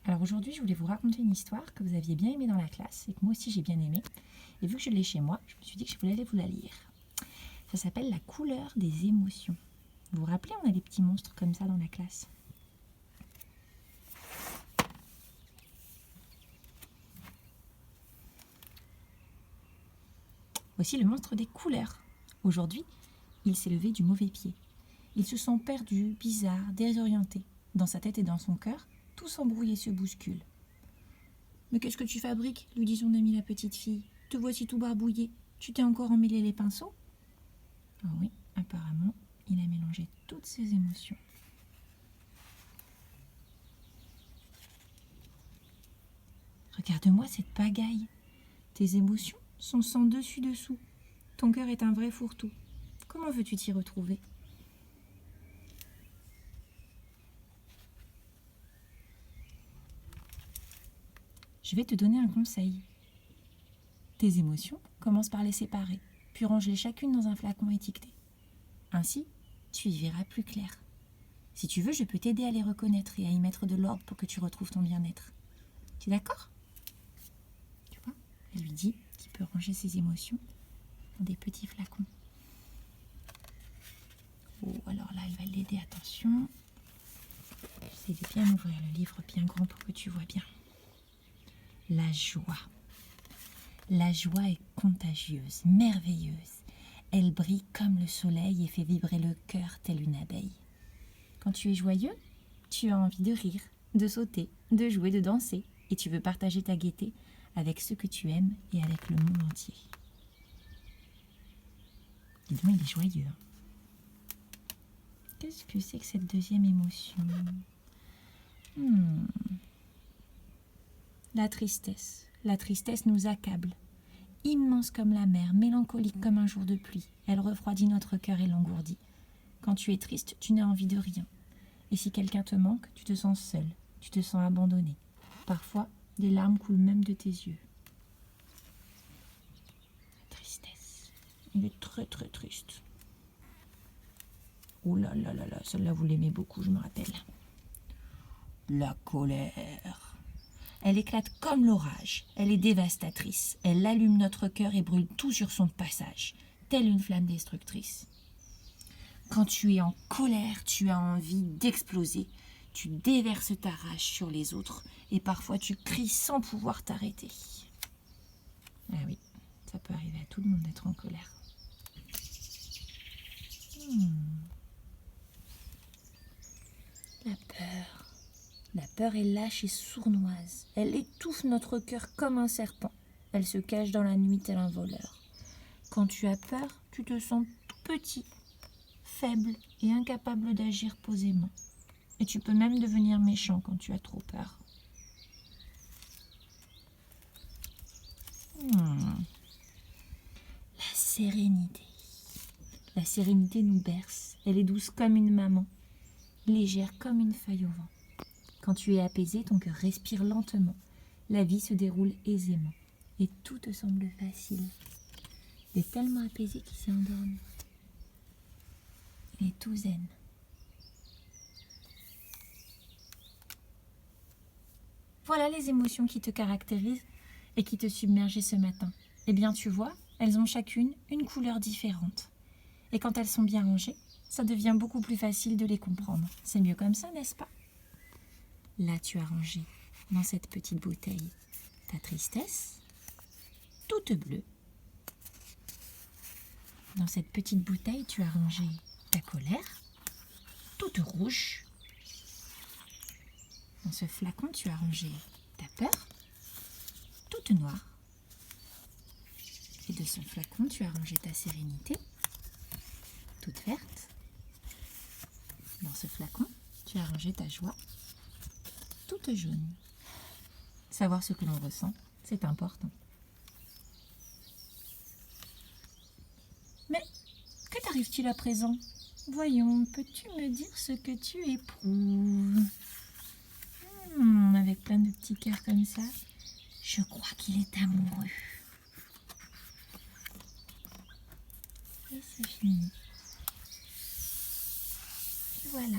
Alors aujourd'hui, je voulais vous raconter une histoire que vous aviez bien aimée dans la classe et que moi aussi j'ai bien aimée. Et vu que je l'ai chez moi, je me suis dit que je voulais aller vous la lire. Ça s'appelle La couleur des émotions. Vous vous rappelez, on a des petits monstres comme ça dans la classe. Voici le monstre des couleurs. Aujourd'hui, il s'est levé du mauvais pied. Il se sent perdu, bizarre, désorienté. Dans sa tête et dans son cœur, tout s'embrouille et se bouscule. « Mais qu'est-ce que tu fabriques ?» lui dit son amie la petite fille. « Te voici tout barbouillé. Tu t'es encore emmêlé les pinceaux ?» Ah oui, apparemment, il a mélangé toutes ses émotions. « Regarde-moi cette pagaille. Tes émotions sont sans dessus-dessous. Ton cœur est un vrai fourre-tout. Comment veux-tu t'y retrouver ? » Je vais te donner un conseil. Tes émotions, commence par les séparer, puis range-les chacune dans un flacon étiqueté. Ainsi, tu y verras plus clair. Si tu veux, je peux t'aider à les reconnaître et à y mettre de l'ordre pour que tu retrouves ton bien-être. Tu es d'accord ? Tu vois ? Elle lui dit qu'il peut ranger ses émotions dans des petits flacons. Oh, alors là, il va l'aider, attention. J'essaie de bien ouvrir le livre bien grand pour que tu vois bien. La joie. La joie est contagieuse, merveilleuse. Elle brille comme le soleil et fait vibrer le cœur tel une abeille. Quand tu es joyeux, tu as envie de rire, de sauter, de jouer, de danser. Et tu veux partager ta gaieté avec ceux que tu aimes et avec le monde entier. Dis donc, il est joyeux. Qu'est-ce que c'est que cette deuxième émotion ? La tristesse. La tristesse nous accable. Immense comme la mer, mélancolique comme un jour de pluie. Elle refroidit notre cœur et l'engourdit. Quand tu es triste, tu n'as envie de rien. Et si quelqu'un te manque, tu te sens seul. Tu te sens abandonné. Parfois, des larmes coulent même de tes yeux. La tristesse. Il est très très triste. Oh là là là là, celle-là vous l'aimez beaucoup, je me rappelle. La colère. Elle éclate comme l'orage, elle est dévastatrice, elle allume notre cœur et brûle tout sur son passage, telle une flamme destructrice. Quand tu es en colère, tu as envie d'exploser, tu déverses ta rage sur les autres et parfois tu cries sans pouvoir t'arrêter. Ah oui, ça peut arriver à tout le monde d'être en colère. La peur. La peur est lâche et sournoise. Elle étouffe notre cœur comme un serpent. Elle se cache dans la nuit tel un voleur. Quand tu as peur, tu te sens tout petit, faible et incapable d'agir posément. Et tu peux même devenir méchant quand tu as trop peur. La sérénité. La sérénité nous berce. Elle est douce comme une maman, légère comme une feuille au vent. Quand tu es apaisé, ton cœur respire lentement. La vie se déroule aisément. Et tout te semble facile. Il est tellement apaisé qu'il s'est endormi. Il est tout zen. Voilà les émotions qui te caractérisent et qui te submergeaient ce matin. Eh bien, tu vois, elles ont chacune une couleur différente. Et quand elles sont bien rangées, ça devient beaucoup plus facile de les comprendre. C'est mieux comme ça, n'est-ce pas ? Là, tu as rangé dans cette petite bouteille ta tristesse, toute bleue. Dans cette petite bouteille, tu as rangé ta colère, toute rouge. Dans ce flacon, tu as rangé ta peur, toute noire. Et de ce flacon, tu as rangé ta sérénité, toute verte. Dans ce flacon, tu as rangé ta joie, toute jaune. Savoir ce que l'on ressent, c'est important. Mais que t'arrive-t-il à présent ? Voyons, peux-tu me dire ce que tu éprouves ? Avec plein de petits cœurs comme ça, je crois qu'il est amoureux. Et c'est fini. Et voilà.